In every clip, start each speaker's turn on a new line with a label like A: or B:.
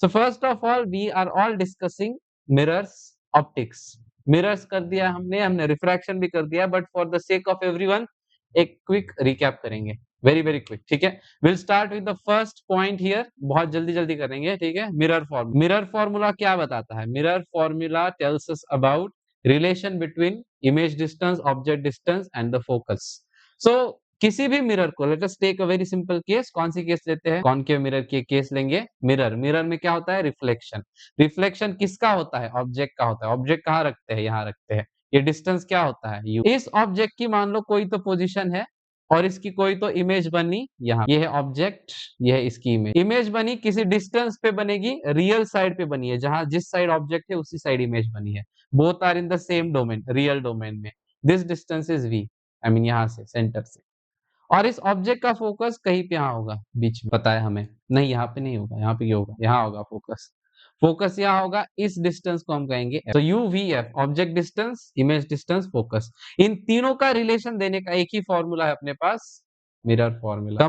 A: So first of all, we are all discussing mirrors optics. Mirrors कर दिया हमने refraction भी कर दिया, but for the sake of everyone एक क्विक रिकैप करेंगे, वेरी वेरी क्विक, ठीक है। Will start with the first point here, बहुत जल्दी जल्दी करेंगे, ठीक है। मिरर फॉर्मूला क्या बताता है? Mirror formula tells us about relation between image distance, object distance and the focus. So किसी भी मिरर को, let us take a very simple case. कौन सी केस लेते हैं? कॉनकेव मिरर की केस लेंगे। मिरर में क्या होता है? रिफ्लेक्शन। रिफ्लेक्शन किसका होता है? ऑब्जेक्ट का होता है। ऑब्जेक्ट कहाँ रखते हैं? यहाँ रखते हैं। ये डिस्टेंस क्या होता है? यू। इस ऑब्जेक्ट की मान लो कोई तो पोजीशन है और इसकी कोई तो इमेज बनी यहाँ। ये है ऑब्जेक्ट, ये है इसकी इमेज। इमेज बनी किसी डिस्टेंस पे बनेगी, रियल साइड पे बनी है, जहां जिस साइड ऑब्जेक्ट है उसी साइड इमेज बनी है। Both are in the same domain, real domain में। This distance is v, I mean यहाँ से, सेंटर से। और इस ऑब्जेक्ट का फोकस कहीं पे यहाँ होगा, बीच में, पता है हमें। नहीं, यहाँ पे नहीं होगा, यहाँ पे क्या होगा? यहाँ होगा फोकस। फोकस यहाँ होगा, इस डिस्टेंस को हम कहेंगे तो UVF, object distance, image distance, focus. इन तीनों का रिलेशन देने का एक ही फॉर्मूला है अपने पास, mirror formula.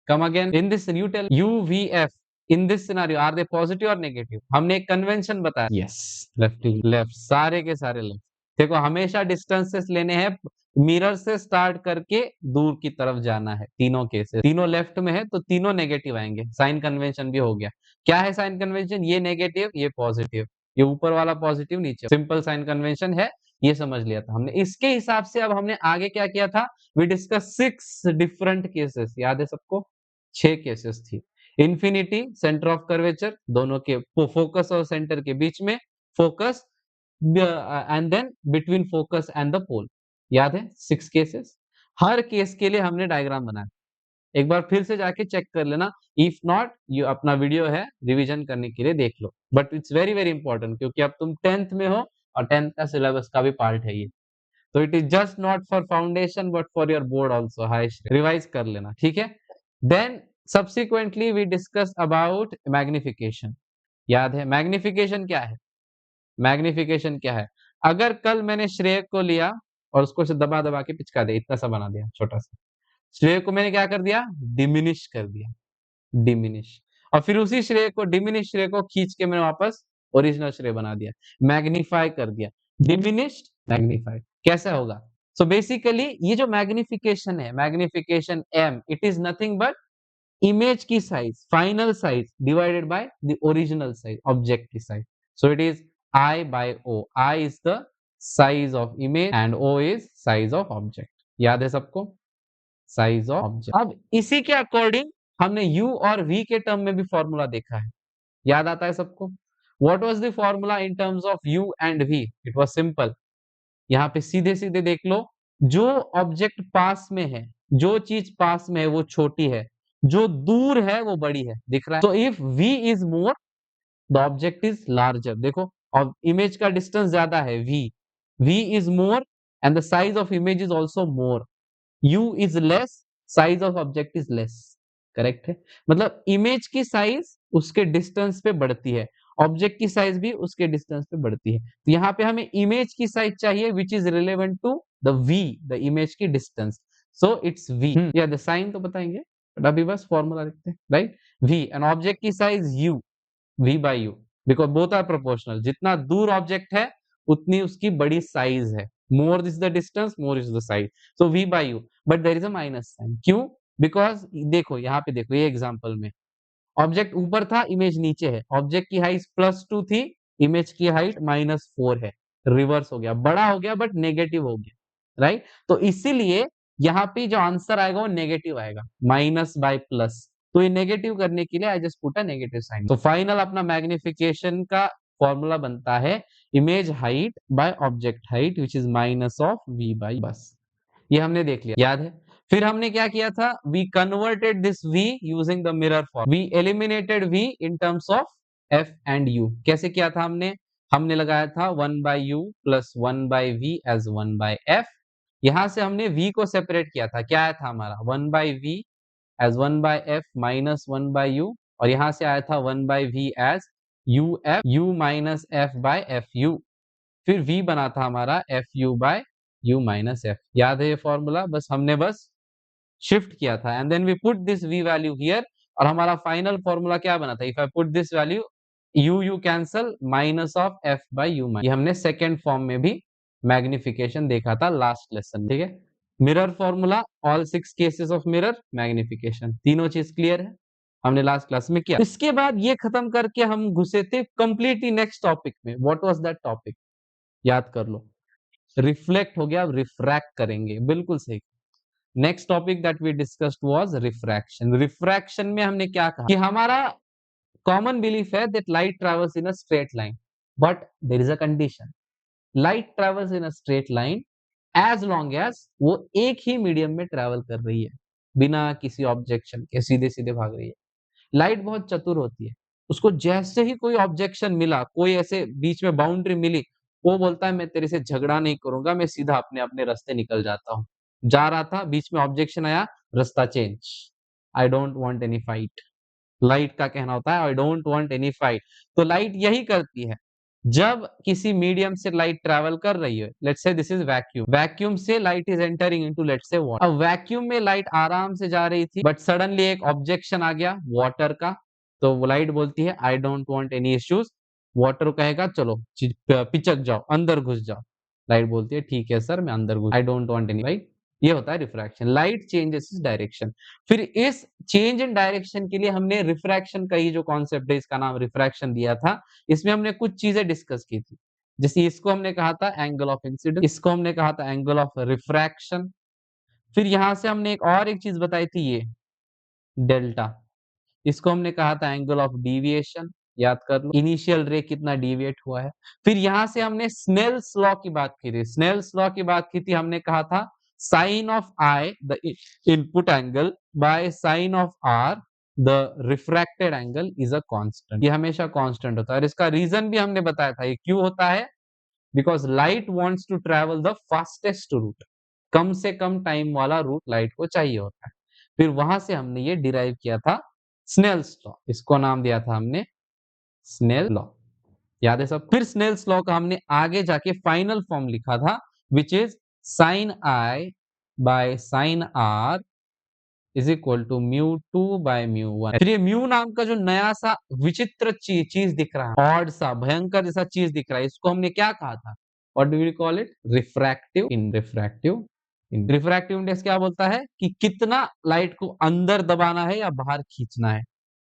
A: Come again in this you tell UVF in this scenario are they positive और नेगेटिव? हमने एक कन्वेंशन बताया, यस, लेफ्ट, सारे के सारे लेफ्ट। देखो, हमेशा डिस्टेंसेस लेने हैं, मिरर से स्टार्ट करके दूर की तरफ जाना है। तीनों केसेस, तीनों लेफ्ट में है तो तीनों नेगेटिव आएंगे। साइन कन्वेंशन भी हो गया। क्या है साइन कन्वेंशन? ये नेगेटिव, ये पॉजिटिव, ये ऊपर वाला पॉजिटिव, नीचे सिंपल साइन कन्वेंशन है, ये समझ लिया था हमने। इसके हिसाब से अब हमने आगे क्या किया था? वी डिस्कस 6 डिफरेंट केसेस, याद है सबको? 6 केसेस थी। इन्फिनिटी, सेंटर ऑफ कर्वेचर, दोनों के फोकस और सेंटर के बीच में, focus and then between focus and the pole. याद है 6 केसेस? हर केस के लिए हमने डायग्राम बनाया। एक बार फिर से जाके चेक कर लेना, इफ नॉट यू अपना वीडियो है रिवीजन करने के लिए देख लो। But it's very very important, क्योंकि अब तुम 10th में हो और 10th का सिलेबस का भी पार्ट है ये। तो it is just not for foundation but for your board also. हाई रिवाइज कर लेना, ठीक है। Then subsequently we discuss about magnification. याद है मैग्निफिकेशन क्या है? मैग्निफिकेशन क्या है? अगर कल मैंने श्रेय को लिया और उसको से दबा दबा के पिचका दिया, इतना सा बना दिया छोटा सा, श्रेय को मैंने क्या कर दिया? डिमिनिश कर दिया, डिमिनिश। और फिर उसी श्रेय को, डिमिनिश श्रेय को खींच के मैंने वापस ओरिजिनल श्रेय बना दिया, मैग्नीफाई कर दिया। डिमिनिश्ड, मैग्नीफाइड, कैसा होगा? सो बेसिकली ये जो मैग्निफिकेशन है, magnification M, it is nothing but image की size, final size divided by the original size, object की size. So it is I by O. I is the size of image and O is size of object. याद है सबको? Size of object. अब इसी के according हमने U और V के टर्म में भी फॉर्मूला देखा है। याद आता है सबको? What was the formula in terms of U and V? It was simple. यहाँ पे सीधे सीधे देख लो, जो ऑब्जेक्ट पास में है, जो चीज पास में है वो छोटी है, जो दूर है वो बड़ी है। दिख रहा है? तो if V is more, the object is larger. देखो, और इमेज का डिस्टेंस ज्यादा है, V is more and the size of image is also more. U is less, size of object is less. Correct है? मतलब इमेज की size उसके distance पे बढ़ती है, ऑब्जेक्ट की साइज भी उसके डिस्टेंस पे बढ़ती है। तो यहाँ पे हमें इमेज की साइज चाहिए which is relevant to the V, the image की डिस्टेंस। So it's V। या द साइन तो बताएंगे, बट अभी बस फॉर्मूला लिखते हैं, राइट? V एंड ऑब्जेक्ट की size U, V by U, because both are proportional. जितना दूर ऑब्जेक्ट है उतनी उसकी बड़ी साइज है। More is the distance, more is the size. So V by U, but there is a minus sign. क्यों? Because देखो, यहाँ पे देखो, ये एग्जांपल में ऑब्जेक्ट ऊपर था, इमेज नीचे है। ऑब्जेक्ट की हाइट +2 थी, इमेज की हाइट -4 है। रिवर्स हो गया, बड़ा हो गया बट नेगेटिव हो गया, राइट? तो इसीलिए यहाँ पे जो आंसर आएगा वो नेगेटिव आएगा, माइनस बाय प्लस। तो ये नेगेटिव करने के लिए I just put a negative sign. तो फाइनल अपना मैग्निफिकेशन का फॉर्मूला बनता है image height by object height which is minus of V by, बस ये हमने देख लिया। याद है? फिर हमने क्या किया था? We converted this V using the mirror form. We eliminated V in terms of F and U। कैसे किया था हमने? हमने लगाया था 1 by U plus 1 by V as 1 by F। यहां से हमने V को सेपरेट किया था, क्या आया था हमारा? 1 by V as 1 by F minus 1 by U, और यहां से आया था 1 by V as UF U minus F by FU। फिर V बना था हमारा FU by U minus F। याद है ये फॉर्मूला? बस हमने शिफ्ट किया था and then we put this V value here और हमारा फाइनल फॉर्मूला क्या बना था, if I put this value U cancel minus of F by U, ये हमने सेकेंड फॉर्म में भी मैग्निफिकेशन देखा था लास्ट लेसन, ठीक है। Mirror formula, all 6 cases of mirror, magnification, तीनों चीज क्लियर है, हमने लास्ट क्लास में किया। इसके बाद ये खत्म करके हम घुसे थे कंप्लीटली नेक्स्ट टॉपिक में। व्हाट वाज दैट टॉपिक, याद कर लो, रिफ्लेक्ट हो गया, अब रिफ्रैक्ट करेंगे, बिल्कुल सही। Next topic that we discussed was refraction. Refraction में हमने क्या कहा कि हमारा कॉमन बिलीफ है that light travels in a straight line, but there is a condition, light travels in a straight line as long as वो एक ही medium में ट्रैवल कर रही है, बिना किसी ऑब्जेक्शन के सीधे सीधे भाग रही है। लाइट बहुत चतुर होती है, उसको जैसे ही कोई ऑब्जेक्शन मिला, कोई ऐसे बीच में बाउंड्री मिली, वो बोलता है मैं तेरे से झगड़ा नहीं करूंगा, मैं सीधा अपने अपने रास्ते निकल जाता हूँ। जा रहा था, बीच में ऑब्जेक्शन आया, रास्ता change, I don't want any fight. Light का कहना होता है I don't want any fight. तो लाइट यही करती है, जब किसी मीडियम से लाइट ट्रैवल कर रही है, let's say this is vacuum, vacuum से light is entering into let's say water. अब वैक्यूम में लाइट आराम से जा रही थी, बट सडनली एक ऑब्जेक्शन आ गया वाटर का, तो वो लाइट बोलती है I don't want any issues. Water कहेगा चलो पिचक जाओ, अंदर घुस जाओ। लाइट बोलती है ठीक है सर, मैं अंदर घुस, आई डोंट वांट एनी, राइट। ये होता है refraction, light changes is direction. फिर इस चेंज इन डायरेक्शन के लिए हमने रिफ्रैक्शन का ही जो कॉन्सेप्ट है, इसका नाम रिफ्रैक्शन दिया था। इसमें हमने कुछ चीजें डिस्कस की थी, जैसे इसको हमने कहा था एंगल ऑफ इंसिडेंस, इसको हमने कहा था एंगल ऑफ रिफ्रैक्शन। फिर यहां से हमने एक और एक चीज बताई थी, ये डेल्टा, इसको हमने कहा था एंगल ऑफ डिविएशन, याद कर लो, इनिशियल रे कितना डिविएट हुआ है। फिर यहां से हमने स्नेल्स लॉ की बात की थी, स्नेल्स लॉ की बात की थी, हमने कहा था sine of I the input angle by sine of R the refracted angle is a constant, ये हमेशा कांस्टेंट होता है। और इसका रीजन भी हमने बताया था, ये क्यों होता है, because light wants to travel the fastest route, कम से कम टाइम वाला रूट लाइट को चाहिए होता है। फिर वहां से हमने ये डिराइव किया था स्नेल्स लॉ, इसको नाम दिया था हमने स्नेल लॉ, याद है सब। फिर स्नेल्स लॉ का हमने आगे जाके फाइनल फॉर्म लिखा था, which is sine I by sine are is equal to mu two by mu one. फिर ये म्यू नाम का जो नया सा विचित्र चीज दिख रहा है, ऑड सा भयंकर जैसा चीज दिख रहा है, इसको हमने क्या कहा था, what do we call it, refractive in, refractive in. Refractive index क्या बोलता है कि कितना लाइट को अंदर दबाना है या बाहर खींचना है।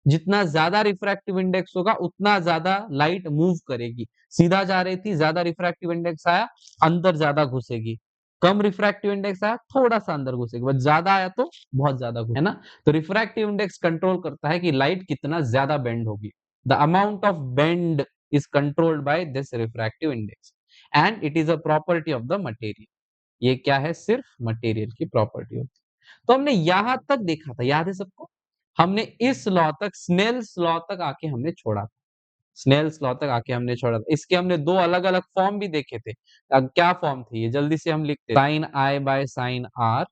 A: जितना ज्यादा रिफ्रैक्टिव इंडेक्स होगा उतना ज्यादा लाइट मूव करेगी, सीधा जा रही थी, ज्यादा रिफ्रैक्टिव इंडेक्स आया, अंदर ज्यादा घुसेगी, कम रिफ्रैक्टिव इंडेक्स आया, थोड़ा सा अंदर घुसेगी, बस ज्यादा आया तो बहुत ज्यादा है ना। तो रिफ्रैक्टिव इंडेक्स कंट्रोल करता है कि लाइट कितना ज्यादा बेंड होगी, the amount of bend is controlled by this refractive index, and it is a property of the material. ये क्या है, सिर्फ मटेरियल की प्रॉपर्टी होती है। तो हमने यहां तक देखा था, याद है सबको, हमने इस लॉ तक, स्नेल्स लॉ तक आके हमने छोड़ा था, स्नेल्स लॉ तक आके हमने छोड़ा था। इसके हमने दो अलग अलग फॉर्म भी देखे थे। अब क्या फॉर्म थे ये, जल्दी से हम लिखते, sine I by sine are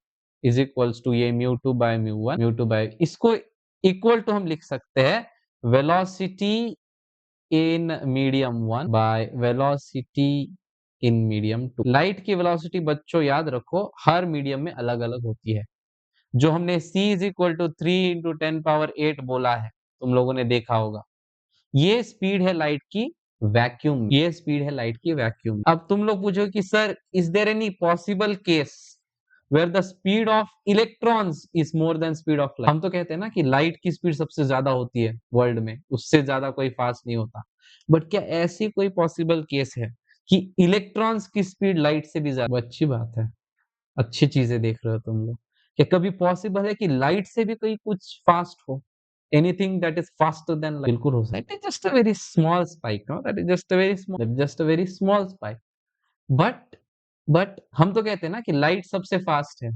A: is equals to ये mu two by mu one, mu two by, इसको इक्वल टू हम लिख सकते हैं velocity in medium one by velocity in medium two. Light की वेलोसिटी बच्चों याद रखो हर मीडियम में अलग अलग होती है। जो हमने c is equal to 3 into 10 power 8 बोला है, तुम लोगों ने देखा होगा, ये स्पीड है लाइट की वैक्यूम, ये स्पीड है लाइट की वैक्यूम। अब तुम लोग पूछो कि sir is there any possible case where the speed of electrons is more than speed of light. हम तो कहते हैं ना कि लाइट की स्पीड सबसे ज्यादा होती है वर्ल्ड में, उससे ज्यादा कोई फास्ट नहीं होता, बट क्या ऐसी कोई पॉसिबल केस है कि इलेक्ट्रॉन्स की स्पीड लाइट से भी ज्यादा? अच्छी बात है, अच्छी चीजें देख रहे हो तुम लोग। क्या कभी पॉसिबल है कि लाइट से भी कोई कुछ फास्ट हो, anything that is faster than light? बिल्कुल हो सकता है, it is just a very small spike, no, that is just a very small, that is just a very small spike. But but हम तो कहते हैं ना कि लाइट सबसे फास्ट है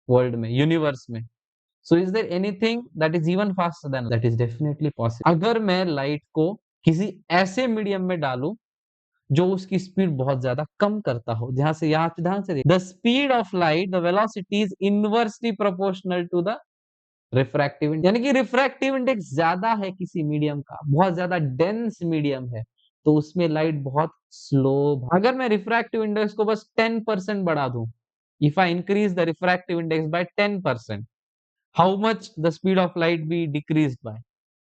A: वर्ल्ड में, यूनिवर्स में। So is there anything that is even faster than, that is definitely possible. अगर मैं लाइट को किसी ऐसे मीडियम में डालूं जो उसकी स्पीड बहुत ज्यादा कम करता हो, जहां से यहाँ पे ध्यान से, the speed of light, the velocity is inversely proportional to the refractive index, यानी कि रिफ्रैक्टिव इंडेक्स ज्यादा है किसी मीडियम का, बहुत ज्यादा डेंस मीडियम है, तो उसमें लाइट बहुत स्लो। अगर मैं रिफ्रैक्टिव इंडेक्स को बस 10% बढ़ा दूं, if I increase the refractive index bye 10%, how much the speed of light be decrease by,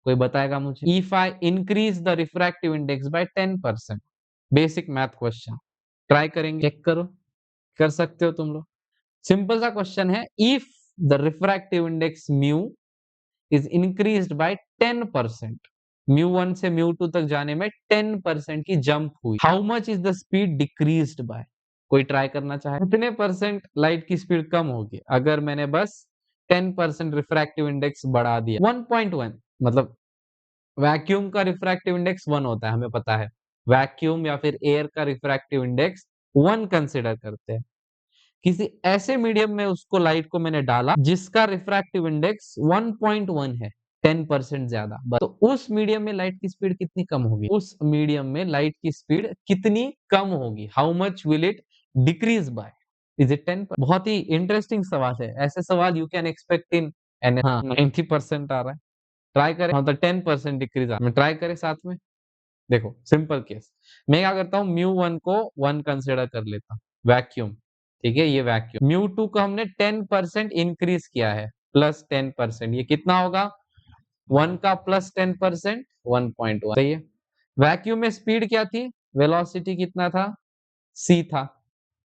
A: कोई बताएगा मुझे? If I increase the refractive index bye 10%, basic math question, try करेंगे, चेक करो, कर सकते हो तुम लोग। सिंपल सा क्वेश्चन है, if the refractive index mu is increased by 10%, mu 1 से म्यू 2 तक जाने में 10% की जंप हुई, how much is the speed decreased bye, कोई ट्राई करना चाहे? कितने परसेंट लाइट की स्पीड कम होगी अगर मैंने बस 10% रिफ्रैक्टिव इंडेक्स बढ़ा दिया? 1.1, मतलब वैक्यूम का रिफ्रैक्टिव इंडेक्स 1 होता है, हमें पता है। वैक्यूम या फिर एयर का रिफ्रैक्टिव इंडेक्स 1 कंसिडर करते हैं। किसी ऐसे मीडियम में उसको लाइट को मैंने डाला जिसका रिफ्रैक्टिव इंडेक्स 1.1 है, 10% ज्यादा, तो उस मीडियम में लाइट की स्पीड कितनी कम होगी? उस मीडियम में लाइट की स्पीड कितनी कम होगी? How much will it decrease by? Is it 10? बहुत ही इंटरेस्टिंग सवाल है, ऐसे सवाल you can expect in an. हाँ, 90% आ रहा है, ट्राई करें। हाँ, तो 10% डिक्रीज आ, ट्राई करें साथ में। देखो सिंपल केस, मैं क्या करता हूँ, म्यू 1 को 1 कंसिडर कर लेता हूँ, वैक्यूम, ठीक है, ये वैक्यूम। म्यू 2 को हमने 10% इंक्रीज किया है, प्लस 10%, ये कितना होगा? 1 का प्लस 10%, 1.1, सही है। वैक्यूम में स्पीड क्या थी? वेलोसिटी कितना था? c था,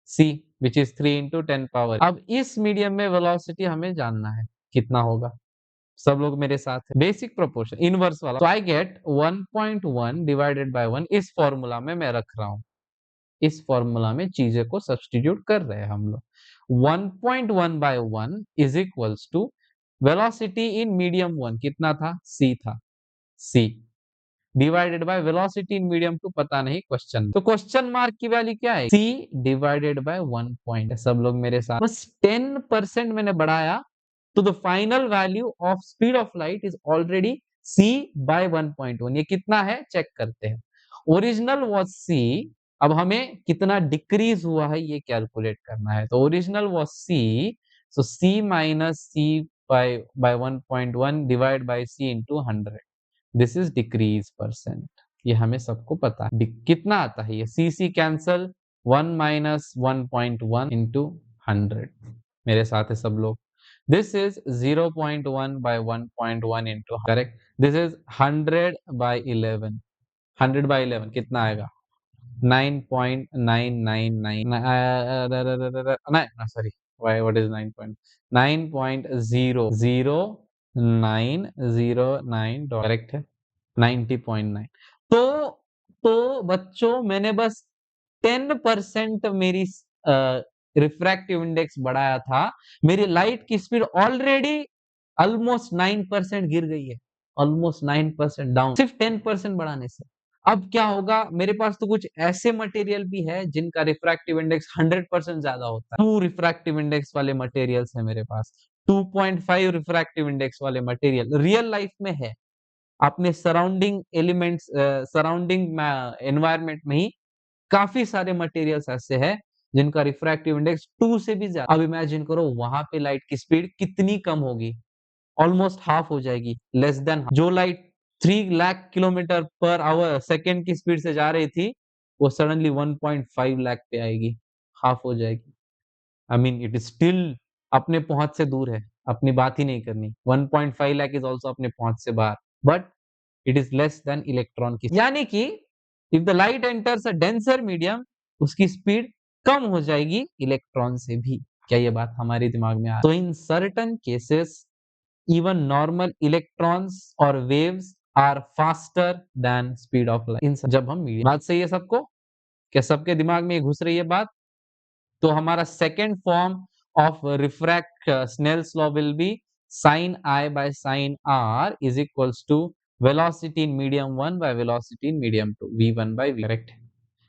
A: c which is 3 into 10 power. अब इस मीडियम में वेलोसिटी हमें जानना है कितना होगा, सब लोग मेरे साथ है। बेसिक प्रोपोर्शन इनवर्स वाला, तो आई गेट 1.1 डिवाइडेड बाय 1, इस फॉर्मूला में मैं रख रहा हूं, इस फॉर्मूला में चीजें को सब्स्टिट्यूट कर रहे हैं हम लोग। 1.1 by 1 is equals to velocity in medium 1 कितना था? c था, c divided by velocity in medium 2 पता नहीं, क्वेश्चन, तो क्वेश्चन मार्क की वैल्यू क्या है? c divided by 1 point. सब लोग मेरे साथ, बस 10% मैंने बढ़ाया, तो the final value of speed of light is already c by 1.1। ये कितना है चेक करते हैं। ओरिजिनल वाज c, अब हमें कितना डिक्रीज हुआ है ये कैलकुलेट करना है, तो original was c, so c minus c by 1.1 divide by c into 100, this is decrease percent, ये हमें सबको पता है। कितना आता है ये? C C cancel, 1 minus 1.1 into 100, मेरे साथ है सब लोग। This is 0.1 by 1.1 into, correct, this is 100 by 11, 100 by 11 कितना आएगा? 9.999, सॉरी, व्हाट इज 9.9.00909, करेक्ट है, 90.9। तो बच्चों मैंने बस 10% मेरी रिफ्रैक्टिव इंडेक्स बढ़ाया था, मेरी लाइट की स्पीड ऑलरेडी ऑलमोस्ट 9% गिर गई है, ऑलमोस्ट 9% डाउन, सिर्फ 10% बढ़ाने से। अब क्या होगा, मेरे पास तो कुछ ऐसे मटेरियल भी है जिनका रिफ्रैक्टिव इंडेक्स 100% ज्यादा होता है। 2 रिफ्रैक्टिव इंडेक्स वाले मटेरियल्स है मेरे पास, 2.5 रिफ्रैक्टिव इंडेक्स वाले मटेरियल रियल लाइफ में है, अपने सराउंडिंग एलिमेंट्स, सराउंडिंग एनवायरनमेंट में ही काफी सारे मटेरियल्स ऐसे हैं जिनका रिफ्रैक्टिव इंडेक्स 2 से भी ज्यादा। अब इमेजिन करो वहां पे लाइट की स्पीड कितनी कम होगी, ऑलमोस्ट हाफ हो जाएगी, लेस देन। जो light 3 lakh kilometre per hour second की स्पीड से जा रही थी, वो सडनली 1.5 लाख पे आएगी, हाफ हो जाएगी। I mean it is still अपने पहुंच से दूर है, अपनी बात ही नहीं करनी, 1.5 लाख इज ऑल्सो अपने पहुंच से बाहर, but it is less than electron की, यानी कि if the light enters a denser medium, उसकी स्पीड कम हो जाएगी इलेक्ट्रॉन से भी। क्या ये बात हमारे दिमाग में आ रहा है? तो in certain cases even normal electrons और waves are faster than speed of light. In जब हम मीडियम, बात सही है सबको? क्या सबके दिमाग में घुस रही है बात? तो हमारा second form of refract Snell's law will be sin I by sin R is equals to velocity in medium 1 by velocity in medium 2, v1 by v, correct।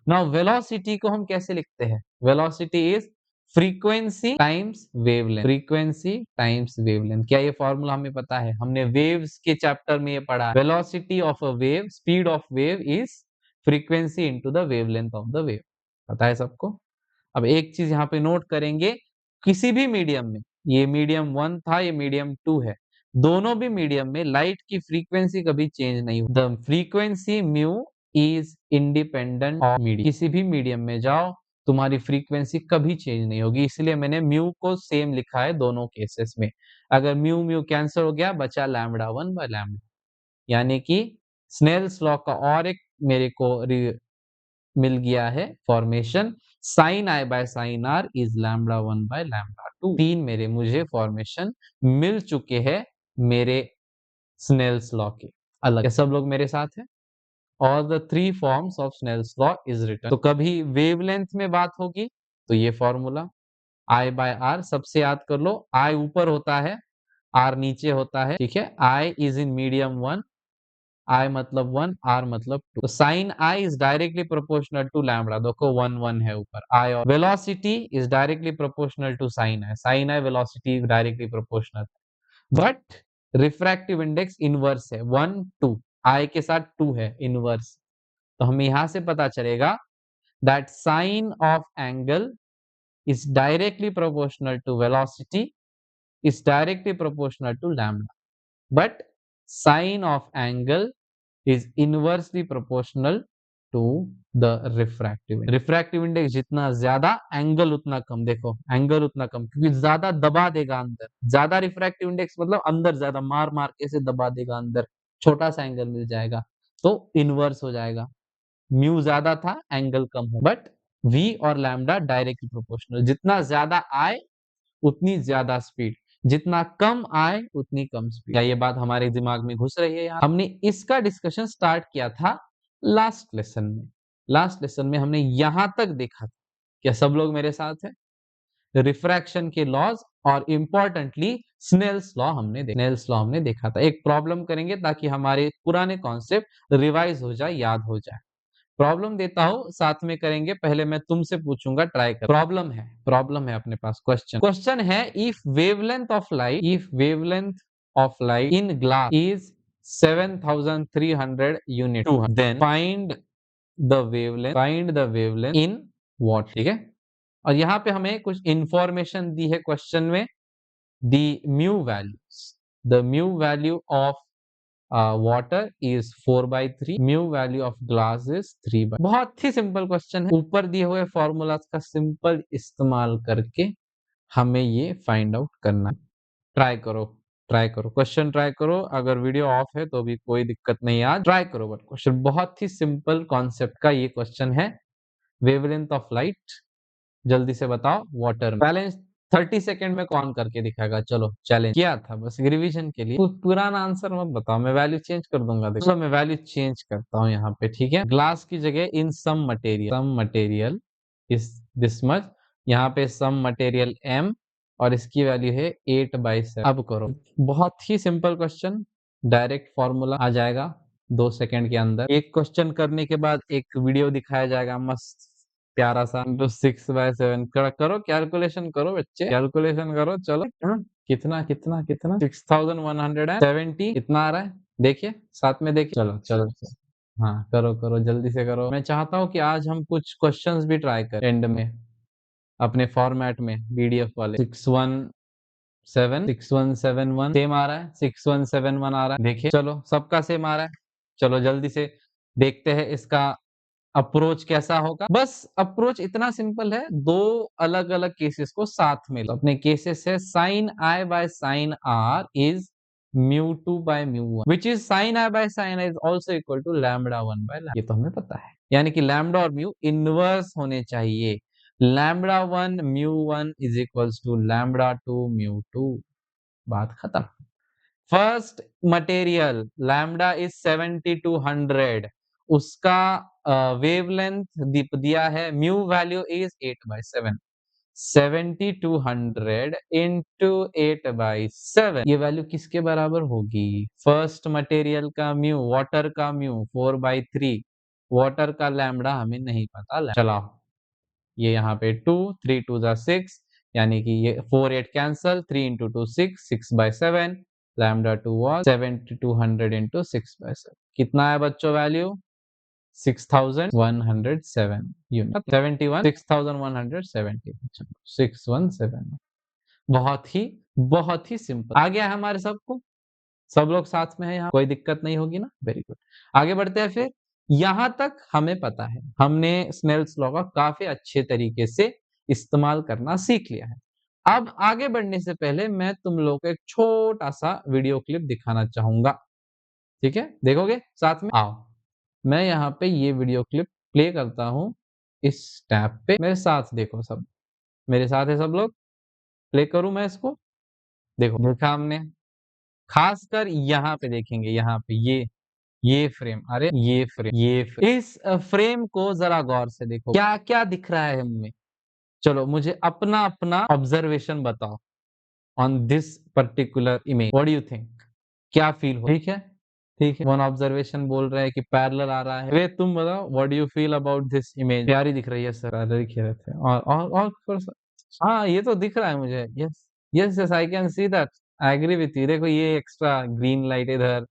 A: now velocity को हम कैसे लिखते हैं? velocity is frequency times wavelength, frequency times wavelength। क्या ये formula हमें पता है? हमने वेव्स के चैप्टर में ये पढ़ा, velocity of a wave, speed of wave is frequency into the wavelength of the wave, पता है सबको? अब एक चीज यहाँ पे नोट करेंगे, किसी भी मीडियम में, ये मीडियम 1 था, ये मीडियम 2 है, दोनों भी मीडियम में लाइट की फ्रीक्वेंसी कभी चेंज नहीं होती। The frequency mu is independent of medium. किसी भी मीडियम में जाओ तुम्हारी फ्रीक्वेंसी कभी चेंज नहीं होगी, इसलिए मैंने म्यू को सेम लिखा है दोनों केसेस में। अगर म्यू म्यू कैंसिल हो गया, बचा लैम्बडा 1 बाय लैम्बडा, यानी कि स्नेल्स लॉ का और एक मेरे को मिल गया है formation, sine I by sine are is lambda 1 by lambda 2। तीन मेरे मुझे फॉर्मेशन मिल चुके हैं मेरे स्नेल्स लॉ के अलग। क्या सब लोग मेरे साथ हैं? और the three forms of Snell's law is written. तो कभी वेवलेंथ में बात होगी तो ये फॉर्मूला आई बाय आर सबसे याद कर लो। आई ऊपर होता है, आर नीचे होता है, ठीक है। आई इज इन मीडियम 1, आई मतलब 1, आर मतलब 2। तो sine I is directly proportional to lambda, देखो 1 1 है ऊपर आई, और velocity is directly proportional to sine I, sine I velocity directly proportional. But refractive index inverse है, 1 2, आई के साथ 2 है इनवर्स। तो हमें यहां से पता चलेगा that sine of angle is directly proportional to velocity is directly proportional to lambda, but sine of angle is inversely proportional to the refractive index जितना ज्यादा एंगल उतना कम। देखो एंगल उतना कम क्योंकि ज्यादा दबा देगा अंदर, ज्यादा रिफ्रैक्टिव इंडेक्स मतलब अंदर ज्यादा मार मार के से दबा देगा अंदर, छोटा सा एंगल मिल जाएगा तो इनवर्स हो जाएगा। म्यू ज्यादा था, एंगल कम हो, बट v और लैम्डा डायरेक्टली प्रोपोर्शनल, जितना ज्यादा आए उतनी ज्यादा स्पीड, जितना कम आए उतनी कम स्पीड। क्या ये बात हमारे दिमाग में घुस रही है? यहाँ हमने इसका डिस्कशन स्टार्ट किया था लास्ट लेसन में। लास्ट लेसन में हमने यहां तक देखा था। क्या सब लोग मेरे साथ हैं? रिफ्रैक्शन के लॉज और इंपॉर्टेंटली स्नेल्स लॉ हमने देखा था। एक प्रॉब्लम करेंगे ताकि हमारे पुराने कॉन्सेप्ट रिवाइज हो जाए, याद हो जाए। प्रॉब्लम देता हूं, साथ में करेंगे। पहले मैं तुमसे पूछूंगा, ट्राई कर। प्रॉब्लम है अपने पास। क्वेश्चन है, if wavelength of light in glass is 7300 unit, then find the wavelength in what. ठीक है, और यहाँ पे हमें कुछ इंफॉर्मेशन दी है क्वेश्चन में। The mu value of water is 4/3, mu value of glass is 3/। बहुत ही सिंपल क्वेश्चन है। ऊपर दिए हुए फॉर्मूलाज का सिंपल इस्तेमाल करके हमें ये फाइंड आउट करना। ट्राई करो क्वेश्चन, ट्राई करो। अगर वीडियो ऑफ है तो भी कोई दिक्कत नहीं, आज ट्राई करो। बट क्वेश्चन बहुत ही सिंपल कॉन्सेप्ट का ये क्वेश्चन है। वेवलेंथ ऑफ लाइट जल्दी से बताओ वाटर में। बैलेंस 30 सेकंड में कौन करके दिखाएगा? चलो चैलेंज किया था बस रिवीजन के लिए। पुराना आंसर मत बताओ, मैं वैल्यू चेंज कर दूंगा। देखो मैं वैल्यू चेंज करता हूँ यहाँ पे, ठीक है। ग्लास की जगह इन सम मटेरियल इस दिस मच, यहाँ पे सम मटेरियल m और इसकी वैल्यू है 8/7। अब करो, बहुत ही सिंपल क्वेश्चन, डायरेक्ट फॉर्मूला आ जाएगा 2 सेकंड के अंदर। एक क्वेश्चन करने के बाद एक वीडियो दिखाया जाएगा मस्त प्यारा सा। तो 6/7 करो, कैलकुलेशन करो बच्चे, कैलकुलेशन करो। चलो कितना कितना कितना 6170 कितना आ रहा है? देखिए साथ में देखिए। चलो हाँ करो जल्दी से करो। मैं चाहता हूँ कि आज हम कुछ क्वेश्चंस भी ट्राई करें एंड में अपने फॉर्मेट में, पीडीएफ वाले। 6171 सेम आ रहा है, 6171 आ रहा है, देखिए। चलो सबका सेम आ रहा है। चलो जल्दी से देखते हैं इसका अप्रोच कैसा होगा। बस अप्रोच इतना सिंपल है, दो अलग अलग केसेस को साथ में लो। अपने केसेस है sine I by sine are is μ2 by μ1 which is sine I by sine I is also equal to lambda 1 by lambda. ये तो हमें पता है, यानी कि लैम्बडा और म्यू इनवर्स होने चाहिए। Lambda 1 μ1 is equals to lambda 2 μ2। बात खत्म। फर्स्ट मटेरियल लैम्बडा इज 7200, उसका वेवलेंथ दिया है, म्यू वैल्यू इज 8/7, 7200 इंटू 8/7, ये वैल्यू किसके बराबर होगी? फर्स्ट मटेरियल का म्यू, वाटर का म्यू 4/3, वाटर का लैम्बडा हमें नहीं पता। चलो ये यहाँ पे 2 3 2 6, यानी कि ये 4 8 cancel, 3 into 2 6, 6/7, lambda 2 was 7200 into 6/7। कितना है बच्चों वैल्यू? 6107 यूनिट। 6170 617। बहुत ही सिंपल आ गया है हमारे सबको। सब लोग साथ में है यहाँ, कोई दिक्कत नहीं होगी ना? Very good. आगे बढ़ते हैं फिर। यहाँ तक हमें पता है, हमने स्नेल्स लॉ का काफ़ी अच्छे तरीके से इस्तेमाल करना सीख लिया है। अब आगे बढ़ने से पहले मैं तुम लोगों को एक छोटा-सा वीडियो क्लिप दिखाना चाहूँगा, ठीक है? देखोगे साथ में? आओ, मैं यहाँ पे ये वीडियो क्लिप प्ले करता हूँ, इस टैब पे मेरे साथ देखो सब, मेरे साथ है सब लोग? प्ले करूँ मैं इसको? देखो, देखा हमने, खासकर यहाँ पे देखेंगे, यहाँ पे ये फ्रेम, अरे ये फ्रेम, इस फ्रेम को ज़रा गौर से देखो, क्या-क्या दिख रहा है हमें? चलो मुझे अपना-अपना ऑब्जर्वेशन बताओ on this particular image, what do you think? क्या फील हो ठीक है? ठीक है, वन ऑब्जर्वेशन बोल रहा है कि पैरेलल आ रहा है। रे तुम बताओ what do you feel about this image? प्यारी दिख रही है सर, पैरेलल दिख रहे थे और थोड़ा-सा हाँ, ये तो दिख रहा है मुझे। Yes, yes I can see that. I agree with you. देखो ये एक्स्ट्रा ग्रीन लाइट इधर,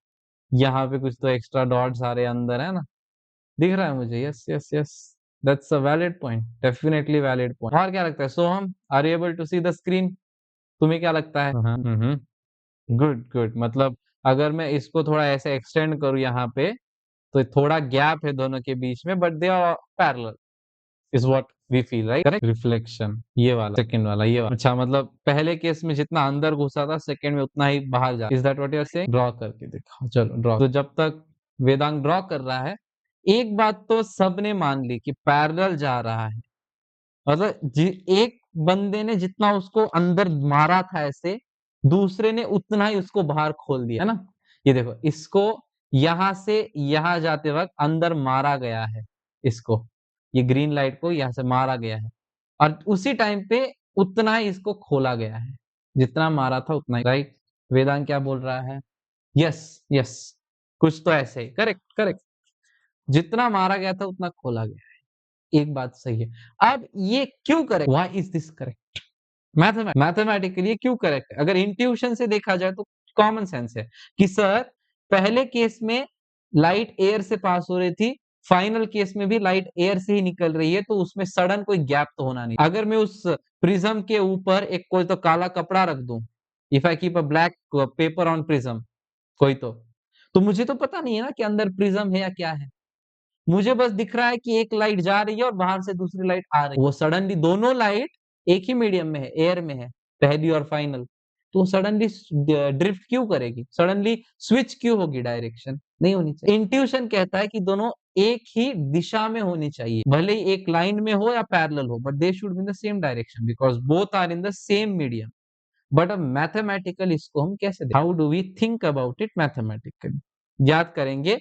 A: यहाँ पे कुछ तो एक्स्ट्रा डॉट्स आ रहे हैं अंदर, है ना? दिख रहा है मुझे। Yes, yes, yes. That's a valid point, definitely valid point. और क्या लगता है? Soham, are you able to see the screen? तुम्हें क्या लगता है? Good, good. मतलब अगर मैं इसको थोड़ा ऐसे एक्सटेंड करूँ यहाँ पे, तो थोड़ा गैप है दोनों के बीच में, but they are parallel is what we feel, right? Correct? Reflection ये वाला, सेकंड वाला, ये वाला। अच्छा मतलब पहले केस में जितना अंदर घुसा था, सेकंड में उतना ही बाहर जा is that what you are saying? Draw करके दिखाओ, चलो ड्रॉ। तो जब तक वेदांत ड्रॉ कर रहा है, एक बात तो सबने मान ली कि पैरेलल जा रहा है। मतलब एक बंदे ने जितना उसको अंदर मारा था ऐसे, दूसरे ने उतना ही उसको बाहर खोल दिया, है ना? ये देखो, इसको यहाँ से यहाँ जाते वक़्त अंदर मारा गया है इसको। ये ग्रीन लाइट को यहाँ से मारा गया है और उसी टाइम पे उतना ही इसको खोला गया है। जितना मारा था उतना ही, राइट? वेदांत क्या बोल रहा है? Yes, yes. कुछ तो ऐसे ही, करेक्ट, करेक्ट। जितना मारा गया था उतना खोला गया है। एक बात सही है। अब ये क्यों correct? Why is this correct? Mathematically क्यों करेक्ट है? अगर इंट्यूशन से देखा जाए तो कॉमन सेंस है कि सर पहले केस में लाइट एयर से पास हो रही थी, फाइनल केस में भी लाइट एयर से ही निकल रही है, तो उसमें सडन कोई गैप तो होना नहीं। अगर मैं उस प्रिज्म के ऊपर एक कोई तो काला कपड़ा रख दूं, if I keep a black pepper on prism, कोई तो मुझे तो पता नहीं है ना कि अंदर प्रिज्म है या क्या है। मुझे बस दिख रहा है कि एक लाइट जा रही है और बाहर से दूसरी लाइट आ रही है। वो सडनली दोनों लाइट एक ही मीडियम में है, एयर में है, पहली और फाइनल। तो सडनली ड्रिफ्ट क्यों करेगी? सडनली स्विच क्यों होगी डायरेक्शन? नहीं होनी चाहिए। इंट्यूशन कहता है कि दोनों एक ही दिशा में होनी चाहिए। भले ही एक लाइन में हो या पैरेलल हो, but they should be in the same direction because both are in the same medium. But अब मैथमेटिकल इसको हम कैसे देखें? How do we think about it mathematically? याद करेंगे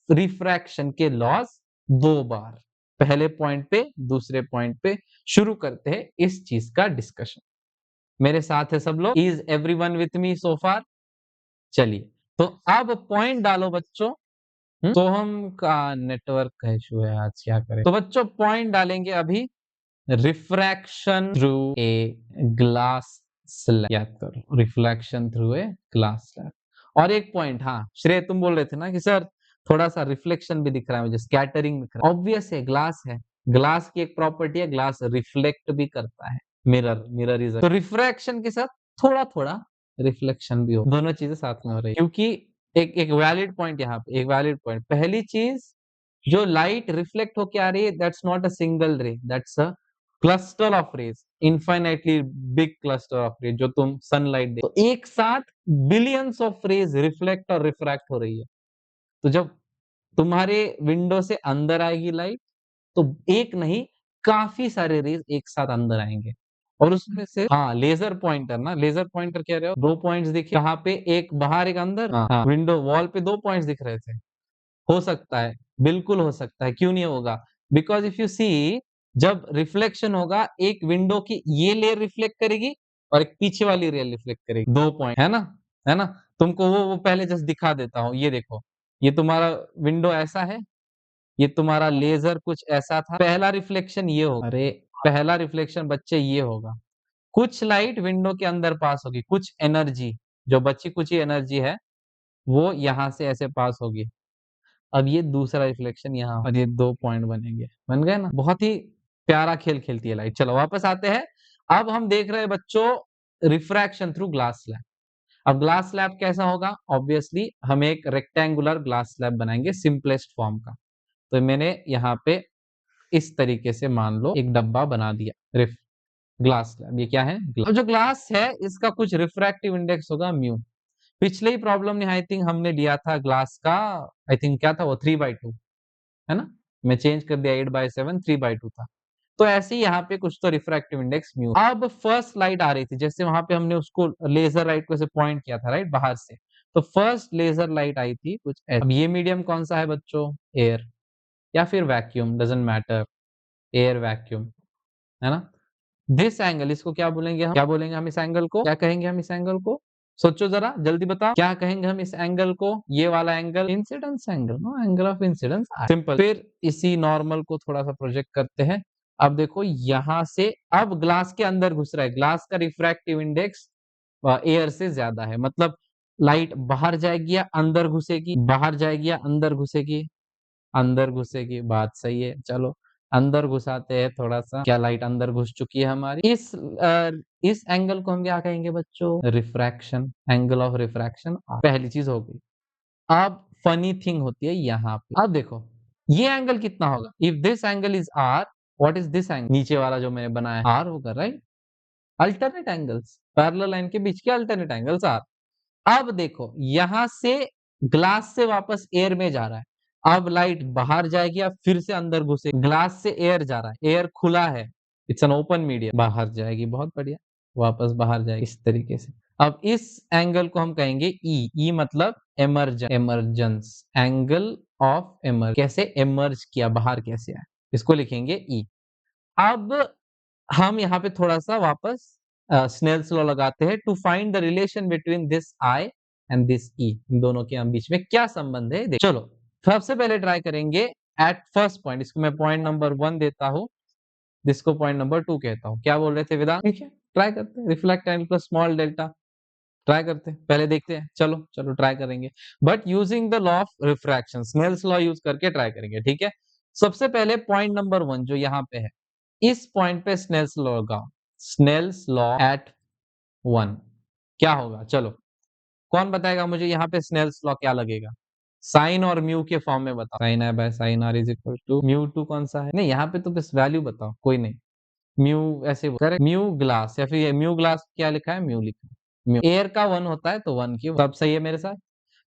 A: रिफ्रैक्शन के लॉज 2 बार, पहले पॉइंट पे, दूसरे पॉइंट पे। शुरू करते हैं इस चीज का डिस्कशन। मेरे साथ है सब लोग? इज एवरीवन विथ मी सो फार? चलिए, तो अब पॉइंट डालो बच्चों। सोहम का नेटवर्क का इशू है आज, क्या करें? तो बच्चों पॉइंट डालेंगे अभी। Refraction through a glass slab, याद करो, reflection through a glass slab. और एक पॉइंट, हाँ श्रेय तुम बोल रहे थे ना कि सर थोड़ा सा रिफ्लेक्शन भी दिख रहा है मुझे, स्कैटरिंग दिख रहा है। ऑब्वियस है, ग्लास की एक प्रॉपर्टी है, ग्लास रिफ्लेक्ट भी करता है। मिरर इज तो रिफ्रैक्शन के साथ थोड़ा थोड़ा रिफ्लेक्शन भी हो, दोनों चीजें साथ में हो रही है। क्योंकि एक एक वैलिड पॉइंट यहाँ पे, एक वैलिड पॉइंट, पहली चीज जो लाइट रिफ्लेक्ट होके आ रही है, that's not a single ray, that's a cluster of rays, infinitely big cluster of rays, जो तुम सनलाइट दे तो एक साथ बिलियंस ऑफ रेज रिफ्लेक्ट और रिफ्रैक्ट हो रही है। तो जब तुम्हारे विंडो से अंदर आएगी लाइट, तो एक नहीं काफी सारे रेज एक साथ अंदर आएंगे और उसमें से हाँ लेजर पॉइंटर ना, लेजर पॉइंटर कह रहे हो, 2 पॉइंट्स दिखे कहाँ पे, एक बाहर एक अंदर। हाँ, विंडो वॉल पे 2 पॉइंट्स दिख रहे थे। हो सकता है, बिल्कुल हो सकता है, क्यों नहीं होगा? बिकॉज़ इफ यू सी, जब रिफ्लेक्शन होगा, एक विंडो की ये लेयर रिफ्लेक्ट करेगी और एक पीछे वाली लेयर रिफ्लेक्ट करेगी, 2 पॉइंट, है ना? है ना? तुमको वो पहले जस्ट दिखा देता हूँ, ये देखो, ये तुम्हारा विंडो ऐसा है, ये तुम्हारा लेज़र कुछ ऐसा था, पहला रिफ्लेक्शन ये होगा, अरे! पहला रिफ्लेक्शन बच्चे ये होगा। कुछ लाइट विंडो के अंदर पास होगी, कुछ एनर्जी, जो बची-कुची एनर्जी है, वो यहाँ से ऐसे पास होगी। अब ये दूसरा रिफ्लेक्शन यहाँ और ये 2 पॉइंट बनेंगे, बन गए ना? बहुत ही प्यारा खेल खेलती है लाइट। चलो वापस आते हैं। अब हम देख रहे हैं बच्चों रिफ्रैक्शन थ्रू ग्लास स्लैब। अब ग्लास स्लैब कैसा होगा? ऑब्वियसली हम एक रेक्टेंगुलर ग्लास स्लैब बनाएंगे सिंपलेस्ट फॉर्म का। तो मैंने यहाँ पे इस तरीके से मान लो एक डब्बा बना दिया ग्लास का। ये क्या है? अब जो ग्लास है इसका कुछ रिफ्रैक्टिव इंडेक्स होगा म्यू। पिछले ही प्रॉब्लम में आई थिंक हमने लिया था ग्लास का, आई थिंक क्या था वो 3/2, है ना? मैं चेंज कर दिया 8/7, 3/2 था। तो ऐसे ही यहाँ पे कुछ तो रिफ्रैक्टिव इंडेक्स म्यू। अब फर्स्ट लाइट आ रही थी, जैसे वहां पे हमने उसको लेजर लाइट को ऐसे पॉइंट किया था राइट बाहर से, तो फर्स्ट लेजर लाइट आई थी कुछ ऐसे। अब ये मीडियम कौन सा है बच्चों? एयर या फिर vacuum, doesn't matter, air vacuum, है ना? दिस एंगल, इसको क्या बोलेंगे हम? क्या बोलेंगे हम इस एंगल को? क्या कहेंगे हम इस एंगल को? सोचो जरा जल्दी बताओ, क्या कहेंगे हम इस एंगल को? ये वाला angle incidence angle, no, angle of incidence, simple. फिर इसी नॉर्मल को थोड़ा सा प्रोजेक्ट करते हैं। अब देखो यहाँ से अब ग्लास के अंदर घुस रहा है, ग्लास का रिफ्रैक्टिव इंडेक्स एयर से ज्यादा है, मतलब लाइट बाहर जाएगी या अंदर घुसेगी? बाहर जाएगी या अंदर घुसेगी? अंदर घुसेगी, बात सही है। चलो अंदर घुसाते हैं थोड़ा सा, क्या लाइट अंदर घुस चुकी है हमारी? इस एंगल को हम क्या कहेंगे बच्चों? Refraction, angle of refraction. पहली चीज हो गई। अब फनी थिंग होती है यहाँ पे, अब देखो ये एंगल कितना होगा? If this angle is R, what is this angle? नीचे वाला जो मैंने बनाया आर होगा right. Alternate angles, parallel line के बीच के अल्टरनेट एंगल्स आर। अब देखो यहां से ग्लास से वापस एयर में जा रहा है, अब लाइट बाहर जाएगी या फिर से अंदर घुसे? ग्लास से एयर जा रहा है, एयर खुला है, इट्स एन ओपन मीडियम, बाहर जाएगी, बहुत बढ़िया, वापस बाहर जाएगी इस तरीके से। अब इस एंगल को हम कहेंगे ई, ई मतलब एमर्जेंस, एंगल ऑफ एमर्ज, कैसे एमर्ज किया, बाहर कैसे आया, इसको लिखेंगे ई। अब हम यहाँ पे थोड़ा सा वापस स्नेल्स लॉ लगाते हैं to find the relation between this i and this e, इन दोनों के बीच में क्या संबंध है? चलो सबसे पहले ट्राई करेंगे एट फर्स्ट पॉइंट, इसको मैं पॉइंट नंबर 1 देता हूँ, जिसको पॉइंट नंबर 2 कहता हूँ। क्या बोल रहे थे वेदांत? ठीक है, ट्राई करते हैं, reflect angle plus small delta, try करते हैं, पहले देखते हैं, चलो चलो ट्राई करेंगे, but using the law of refraction, Snell's law use करके ट्राई करेंगे, ठीक है? सबसे पहले पॉइंट नंबर 1 जो यहाँ पे है, इस पॉइंट पे स्नेल्स लॉ लगाओ, स्नेल्स लॉ एट 1 क्या होगा? चलो कौन बताएगा मुझे यहाँ पे स्नेल्स लॉ क्या लगेगा? साइन और म्यू के फॉर्म में बताओ। Sine I by sine are is equal to mu two, कौन सा है? नहीं यहाँ पे तो बस वैल्यू बताओ, कोई नहीं, म्यू ऐसे करेक्ट, म्यू ग्लास, या फिर ये म्यू ग्लास क्या लिखा है? म्यू लिखा है, म्यू एयर का 1 होता है तो 1 की, सब सही है मेरे साथ।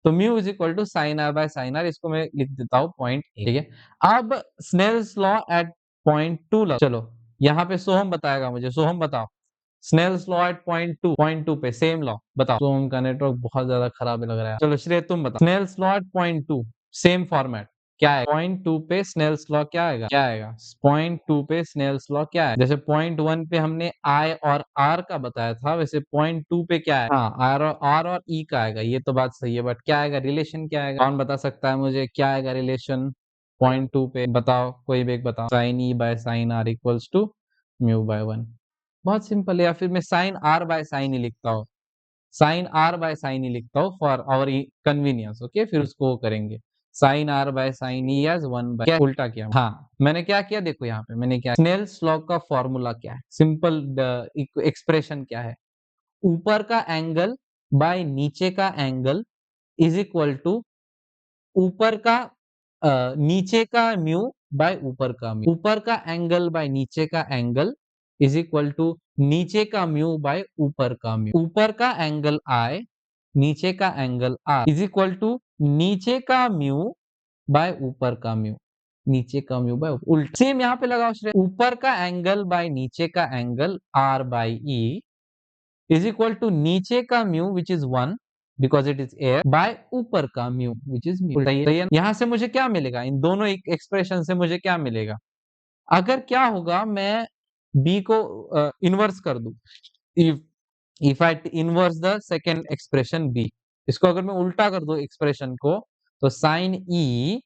A: तो mu is equal to sine R by sine R, इसको मैं लिख देता हूँ पॉइंट, ठीक है? अब स्नेल्स लॉ एट पॉइंट 2, चलो यहाँ पे सोहम बताएगा मुझे, सोहम बताओ स्नेल्स लॉ एट पॉइंट 2 पे सेम लॉ बताओ। सोहम का नेटवर्क बहुत ज्यादा खराब लग रहा है, चलो श्रेय तुम बताओ Snell's law at point 2 same format क्या है? पॉइंट 2 पे स्नेल्स लॉ क्या आएगा? क्या आएगा पॉइंट 2 पे स्नेल्स लॉ क्या है? जैसे पॉइंट 1 पे हमने आई और आर का बताया था, वैसे पॉइंट 2 पे क्या है? हाँ आर और ई का आएगा, ये तो बात सही है, बट क्या आएगा रिलेशन? क्या आएगा? कौन बता सकता है मुझे क्या आएगा रिलेशन पॉइंट 2 पे? बताओ कोई भी एक बताओ। Sine E by sine are equals to mu by 1, बहुत सिंपल है। या फिर मैं साइन आर बाय साइन ही लिखता हूँ, साइन आर बाय साइन ही लिखता हूँ फॉर आवर कन्वीनियंस, ओके? फिर उसको वो करेंगे sine R by sine E as 1 by, क्या उल्टा किया? हाँ मैंने क्या किया, देखो यहाँ पे मैंने क्या, स्नेल्स लॉ का फॉर्मूला क्या है? सिंपल एक्सप्रेशन क्या है? ऊपर का एंगल बाय नीचे का एंगल इज इक्वल टू ऊपर का नीचे का म्यू बाय ऊपर का म्यू, ऊपर का एंगल बाय नीचे का एंगल इज इक्वल टू नीचे का म्यू बाय ऊपर का म्यू, ऊपर का एंगल आई, नीचे का angle R is equal to नीचे का म्यू बाय ऊपर का म्यू, नीचे का म्यू बाय उल्टा। सेम यहाँ पे लगाओ श्रेय, ऊपर का एंगल बाय नीचे का angle R by E is equal to नीचे का mu which is 1 because it is air by ऊपर का म्यू विच इज म्यू। यहाँ से मुझे क्या मिलेगा? इन दोनों एक्सप्रेशन से मुझे क्या मिलेगा? अगर क्या होगा मैं बी को इनवर्स कर दूं, if I inverse the second expression B, इसको अगर मैं उल्टा कर दूं एक्सप्रेशन को, तो साइन ई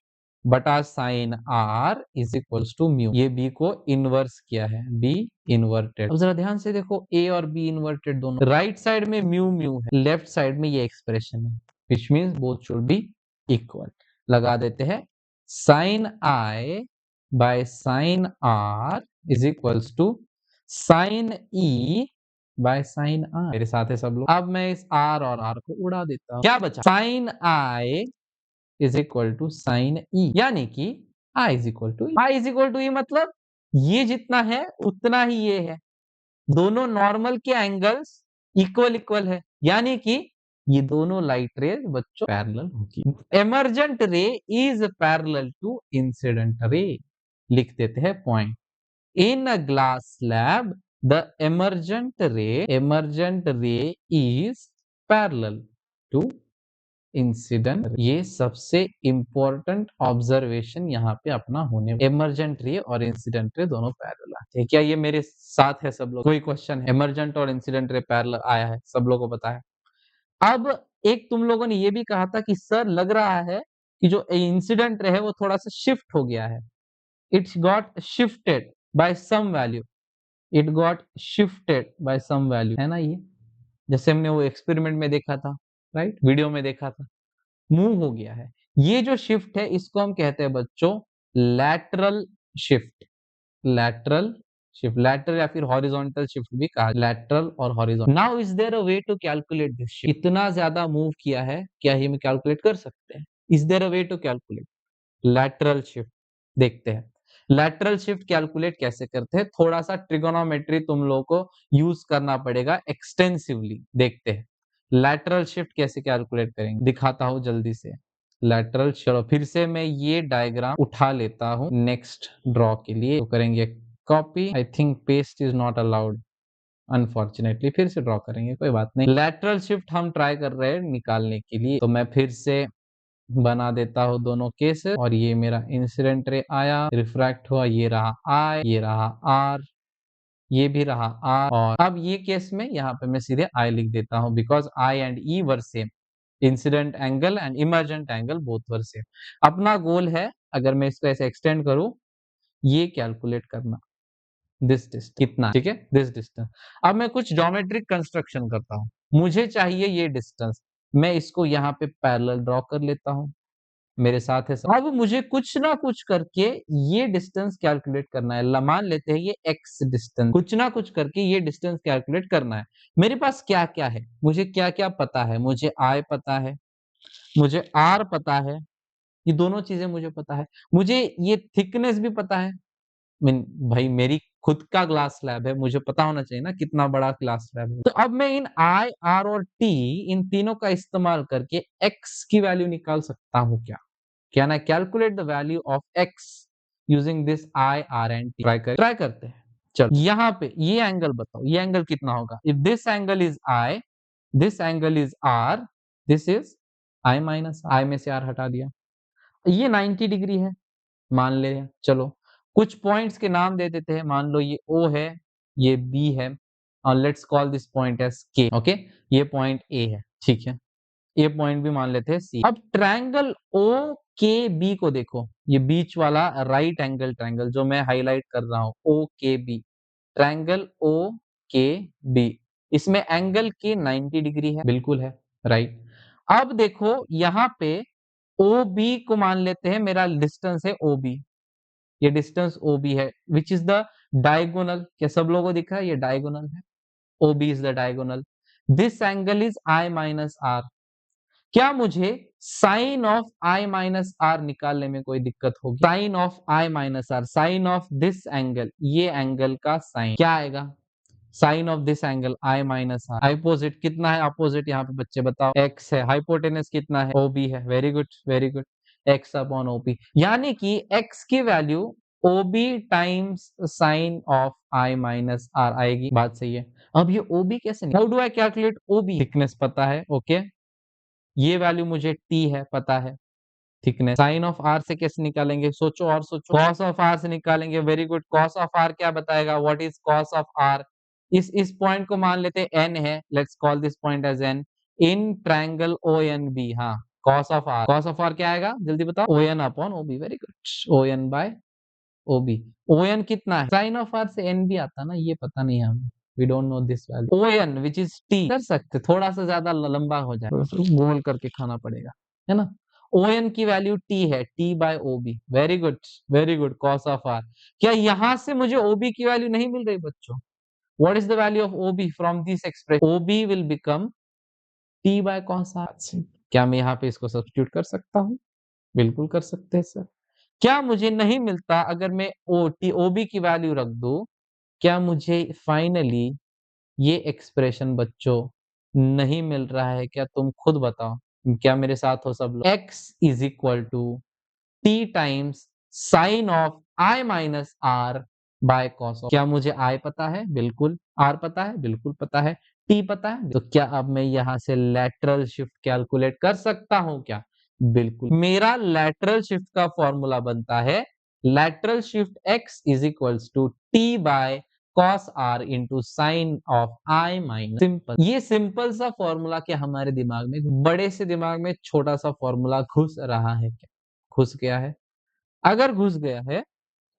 A: बटा sine are is equals to mu, ये बी को इनवर्स किया है, बी इन्वर्टेड। अब जरा ध्यान से देखो ए और बी इन्वर्टेड दोनों, राइट साइड में म्यू म्यू है, लेफ्ट साइड में ये एक्सप्रेशन है, which means both should be equal. लगा देते हैं sine I by sine are is equals to sine E by sine R, मेरे साथ है सब लोग? अब मैं इस आर और आर को उड़ा देता हूं, क्या बचा? Sine I is equal to sine e, यानी कि i is equal to i is equal to e मतलब ये जितना है उतना ही ये है, दोनों नॉर्मल के एंगल्स इक्वल इक्वल है, यानी कि ये दोनों लाइट रेज बच्चों पैरेलल होगी। Emergent ray is parallel to incident ray, लिख देते हैं point. In a glass slab the emergent ray is parallel to incident. ये सबसे इंपॉर्टेंट ऑब्जर्वेशन यहाँ पे अपना होने, एमर्जेंट रे और इंसिडेंट रे दोनों पैरेलल आते हैं। क्या ये मेरे साथ है सब लोग? कोई क्वेश्चन है? एमर्जेंट और इंसिडेंट रे पैरेलल आया है, सब लोगों को पता है। अब एक तुम लोगों ने ये भी कहा था कि सर लग रहा है कि जो इंसिडेंट रे है वो थोड़ा सा शिफ्ट हो गया है, it's got shifted by some value, it got shifted by some value, है ना? ये जैसे हमने वो एक्सपेरिमेंट में देखा था, राइट, वीडियो में देखा था, मूव हो गया है। ये जो शिफ्ट है इसको हम कहते हैं बच्चों lateral shift, lateral shift, lateral या फिर हॉरिजॉन्टल शिफ्ट भी कहा, लैटरल और horizontal. Now is there a way to calculate this shift? इतना ज्यादा मूव किया है, क्या ये हम कैलकुलेट कर सकते हैं? Is there a way to calculate lateral shift? देखते हैं लैटरल शिफ्ट कैलकुलेट कैसे करते हैं। थोड़ा सा ट्रिगोनोमेट्री तुम लोगों को यूज करना पड़ेगा एक्सटेंसिवली। देखते हैं लैटरल शिफ्ट कैसे कैलकुलेट करेंगे, दिखाता हूं जल्दी से। लैटरल, चलो फिर से मैं ये डायग्राम उठा लेता हूं नेक्स्ट ड्रॉ के लिए, तो करेंगे copy, I think paste is not allowed unfortunately, फिर से ड्रॉ करेंगे, कोई बात नहीं। लैटरल शिफ्ट हम ट्राई कर रहे हैं निकालने के लिए, तो मैं फिर से बना देता हूँ दोनों केसेस, और ये मेरा इंसिडेंट रे आया, रिफ्रैक्ट हुआ, ये रहा आई, ये रहा आर, ये भी रहा आर, और अब ये केस में यहाँ पे मैं सीधे आई लिख देता हूँ, because I and E were same, incident angle and emergent angle both were same. अपना गोल है, अगर मैं इसको ऐसे एक्सटेंड करूँ, ये कैलकुलेट करना, दिस डिस्टेंस कितना, ठीक है, दिस डिस्टेंस। अब मैं कुछ ज्योमेट्रिक कंस्ट्रक्शन करता हूँ, मुझे चाहिए ये डिस्टेंस, मैं इसको यहाँ पे पैरेलल ड्रॉ कर लेता हूँ, मेरे साथ है सब। अब मुझे कुछ ना कुछ करके ये डिस्टेंस कैलकुलेट करना है, मान लेते हैं ये x डिस्टेंस, कुछ ना कुछ करके ये डिस्टेंस कैलकुलेट करना है। मेरे पास क्या क्या है, मुझे क्या क्या पता है, मुझे I पता है, मुझे R पता है, ये दोनों चीजें मुझे पता है, मुझे ये थिकनेस भी पता है। भाई मेरी खुद का ग्लास स्लैब है, मुझे पता होना चाहिए ना कितना बड़ा ग्लास स्लैब है। तो अब मैं इन I, R और T इन तीनों का इस्तेमाल करके x की वैल्यू निकाल सकता हूँ क्या? Can I calculate the value of x using this I, R and T? Try करते हैं। चलो यहाँ पे ये एंगल बताओ, ये एंगल कितना होगा? If this angle is I, this angle is R, this is I minus I में से R हटा दिया, ये 90 डिग्री है मान ले। चलो कुछ पॉइंट्स के नाम दे देते हैं, मान लो ये O है, ये B है, और let's call this point as K, okay, ये पॉइंट A है, ठीक है, ये पॉइंट भी मान लेते हैं सी। अब ट्रायंगल ओ के बी को देखो, ये बीच वाला राइट एंगल ट्रायंगल जो मैं हाईलाइट कर रहा हूं, ओ के बी, ट्रायंगल ओ के बी, इसमें एंगल के 90 डिग्री है, बिल्कुल है, राइट। अब देखो यहाँ पे ओ बी को मान लेते हैं मेरा डिस्टेंस है ओ बी, ये डिस्टेंस ओ बी है, विच इज द डायगोनल। क्या सब लोगों को दिख रहा है ये डायगोनल है, O B is the diagonal, this angle is i minus r. क्या मुझे sine of i minus r निकालने में कोई दिक्कत होगी? Sine of i minus r, sine of this angle, ये एंगल का साइन क्या आएगा? Sine of this angle i minus r. Opposite कितना है? अपोजिट यहाँ पे बच्चे बताओ, एक्स है। हाइपोटेनस कितना है? ओ बी है। Very good very good, x upon O B, यानी कि एक्स की value O B times sine of i minus r आएगी। बात सही है। अब ये ओ बी कैसे, how do I calculate O B? Thickness पता है, ओके, ये वैल्यू मुझे टी है पता है, थिकनेस। साइन ऑफ आर से कैसे निकालेंगे? सोचो और सोचो, कॉस ऑफ आर से निकालेंगे। Very good, cos of r क्या बताएगा? What is cos of r? इस पॉइंट को मान लेते हैं एन है, let's call this point as N in triangle O N B. हाँ, cos of r, cos of r क्या आएगा जल्दी बताओ? O N upon O B. Very good, O N by O B. O N कितना है? Sine of r से N भी आता ना, ये पता नहीं है हमें, we don't know this value. O N which is t कर सकते, थोड़ा सा ज्यादा लंबा हो जाए, गोल करके खाना पड़ेगा, है ना। ओ एन की वैल्यू टी है, t by O B. Very good, cos of r. क्या यहां से मुझे ओ बी की वैल्यू नहीं मिल रही बच्चों? What is the value of O B from this expression? O B will become t by cos r. क्या मैं यहाँ पे इसको सब्स्टिट्यूट कर सकता हूँ? बिल्कुल कर सकते हैं सर। क्या मुझे नहीं मिलता अगर मैं ओबी की वैल्यू रख दूं? क्या मुझे फाइनली ये एक्सप्रेशन बच्चों नहीं मिल रहा है? क्या तुम खुद बताओ? क्या मेरे साथ हो सब लोग? x is equal to t times sine of i minus r by cos of. क्या मुझे आई पता है? बिल्कुल। आर पता है? बिल्कुल पता है। टी पता है? तो क्या अब मैं यहां से लैटरल शिफ्ट कैलकुलेट कर सकता हूं क्या? बिल्कुल। मेरा लैटरल शिफ्ट का फॉर्मूला बनता है lateral shift x is equals to t by cos r into sine of i minus. Simple. ये सिंपल सा फॉर्मूला क्या हमारे दिमाग में, बड़े से दिमाग में छोटा सा फॉर्मूला घुस रहा है क्या? घुस गया है? अगर घुस गया है,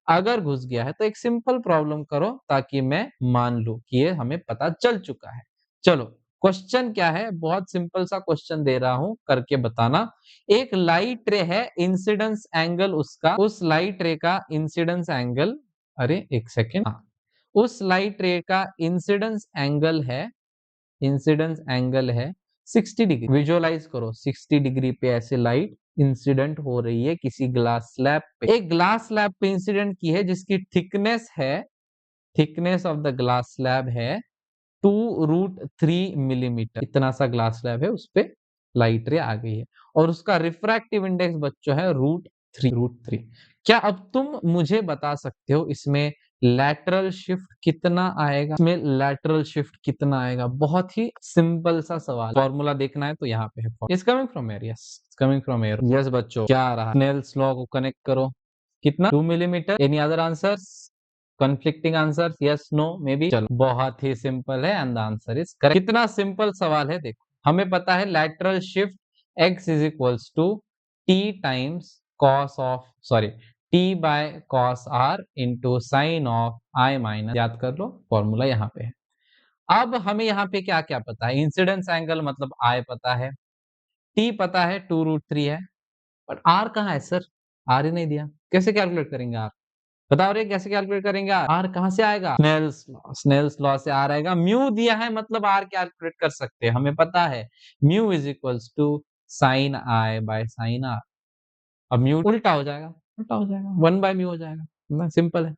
A: अगर घुस गया है तो एक सिंपल प्रॉब्लम करो ताकि मैं मान लूं कि ये हमें पता चल चुका है। चलो, क्वेश्चन क्या है? बहुत सिंपल सा क्वेश्चन दे रहा हूं, करके बताना। एक लाइट रे है, इंसिडेंस एंगल उसका, उस लाइट रे का इंसिडेंस एंगल, अरे एक सेकेंड, हाँ, उस लाइट रे का इंसिडेंस एंगल है 60 डिग्री। विजुअलाइज करो 60 डिग्री पे ऐसे लाइट इंसिडेंट हो रही है किसी ग्लास स्लैब पे। एक ग्लास स्लैब पे इंसिडेंट की है जिसकी thickness of the glass slab है 2√3 मिलीमीटर। इतना सा ग्लास स्लैब है, उस पे लाइट रे आ गई है और उसका रिफ्रैक्टिव इंडेक्स बच्चों है √3। क्या अब तुम मुझे बता सकते हो इसमें लैटरल शिफ्ट कितना आएगा? इसमें लैटरल शिफ्ट कितना आएगा? बहुत ही सिंपल सा सवाल। फॉर्मूला देखना है तो यहाँ पे है। Is coming from air, yes, coming from air. Yes बच्चों, क्या आ रहा है? स्नेल्स लॉ को कनेक्ट करो। कितना? 2 millimetre. Any other answers? Conflicting answer? Yes, no, maybe. चलो, बहुत ही सिंपल है and the answer is correct. कितना सिंपल सवाल है देखो। हमें पता है lateral shift x is equals to t times cos of, sorry, t by cos r into sine of i minus. याद कर लो, फॉर्मूला यहाँ पे है। अब हमें यहाँ पे क्या क्या पता है? इंसिडेंस एंगल मतलब आई पता है, टी पता है 2√3 है, पर आर कहाँ है सर? आर ही नहीं दिया, कैसे कैलकुलेट करेंगे आर? बताओ रे, कैसे कैलकुलेट करेंगे? आर कहां से आएगा? स्नेल्स लॉ से आर आएगा। म्यू दिया है मतलब आर कैलकुलेट कर सकते हैं, हमें पता है mu is equals to sine I by sine r. अब म्यू उल्टा हो जाएगा, 1/म्यू हो जाएगा, सिंपल है।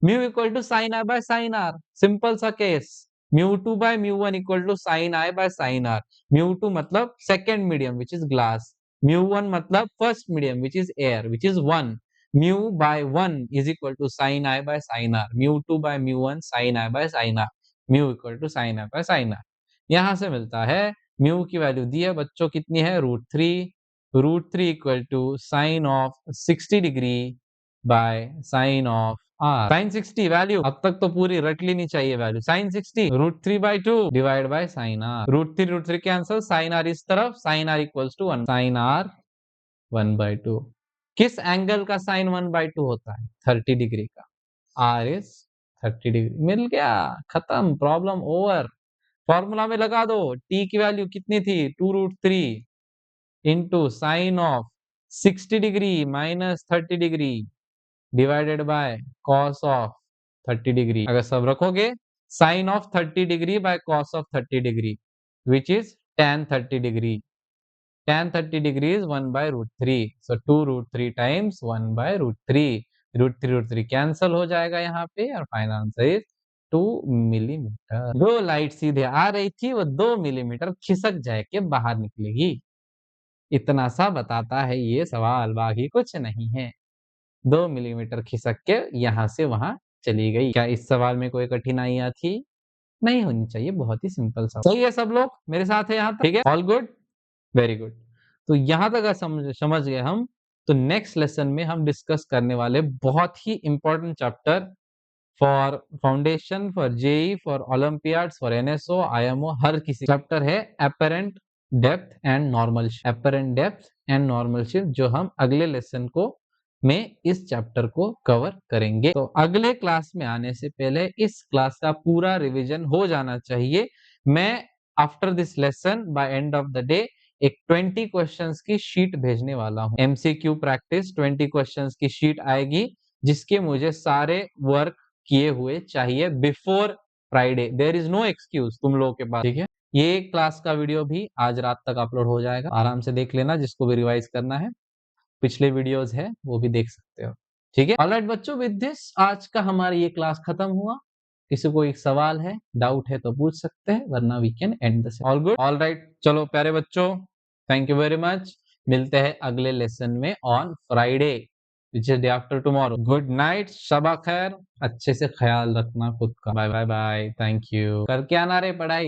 A: Mu equal to sine I by sine r, simple सा केस। म्यू2/म्यू1 equal to sine I by sine r. म्यू2 मतलब second medium which is glass, म्यू1 मतलब first medium which is air which is 1। म्यू/1 is equal to sine I by sine r, म्यू2/म्यू1 sign I by sine r, mu equal to sine I by sine r. यहां से मिलता है mu की value दी है बच्चों, कितनी है? √3। √3 equal to sine of 60 degree by sine of r. Sine 60 value अब तक तो पूरी रट लेनी चाहिए value. Sine 60 √3/2 divide by sine r. √3 cancel, sine r इस तरफ, sine are equals to 1, sine r 1/2। किस एंगल का साइन 1/2 होता है? 30 डिग्री का। Are is 30 degree. मिल गया, खत्म, प्रॉब्लम ओवर। फॉर्मूला में लगा दो, टी की वैल्यू कितनी थी? 2√3 into sine of 60 degree minus 30 degree divided by cos of 30 degree. अगर सब रखोगे, sine of 30 degree by cos of 30 degree which is tan 30 degree. tan 30 degree is 1/√3, so 2√3 times 1/√3। √3 cancel हो जाएगा यहाँ पे और फाइनल आंसर इज 2 मिलीमीटर। जो light सीधे आ रही थी वो 2 मिलीमीटर खिसक जाए के बाहर निकलेगी। इतना सा बताता है ये सवाल, बाकी कुछ नहीं है। 2 मिलीमीटर खिसक के यहाँ से वहां चली गई। क्या इस सवाल में कोई कठिनाइयां थी? नहीं होनी चाहिए, बहुत ही सिंपल सा। सही है सब लोग मेरे साथ है यहाँ तक? ठीक है, ऑल गुड, वेरी गुड। तो यहाँ तक अगर समझ गए हम, तो नेक्स्ट लेसन में हम डिस्कस करने वाले बहुत ही important chapter for foundation, for JEE, for olympiads, for NSO, IMO, हर किसी चैप्टर है apparent depth and normal shift. Apparent depth and normal shift जो हम अगले लेसन को में इस चैप्टर को कवर करेंगे। तो अगले क्लास में आने से पहले इस क्लास का पूरा रिवीजन हो जाना चाहिए। मैं after this lesson by end of the day एक 20 क्वेश्चंस की शीट भेजने वाला हूं। एमसीक्यू प्रैक्टिस 20 क्वेश्चंस की शीट आएगी जिसके मुझे सारे वर्क किए हुए चाहिए before Friday. There is no excuse तुम लोगों के पास, ठीक है? ये क्लास का वीडियो भी आज रात तक अपलोड हो जाएगा, आराम से देख लेना जिसको भी रिवाइज करना है। पिछले वीडियोस है वो भी देख सकते हो। ठीक है, ऑलराइट बच्चों, विद दिस आज का हमारा ये क्लास खत्म हुआ। किसी को एक सवाल है, डाउट है तो पूछ सकते हैं, वरना we can end the session. All good, alright, चलो प्यारे बच्चों, थैंक यू वेरी मच। मिलते हैं अगले लेसन में on Friday, which is day after tomorrow. Good night, शबा खैर, अच्छे से ख्याल रखना खुद का। Bye bye bye, thank you. करके आना रे पढ़ाई।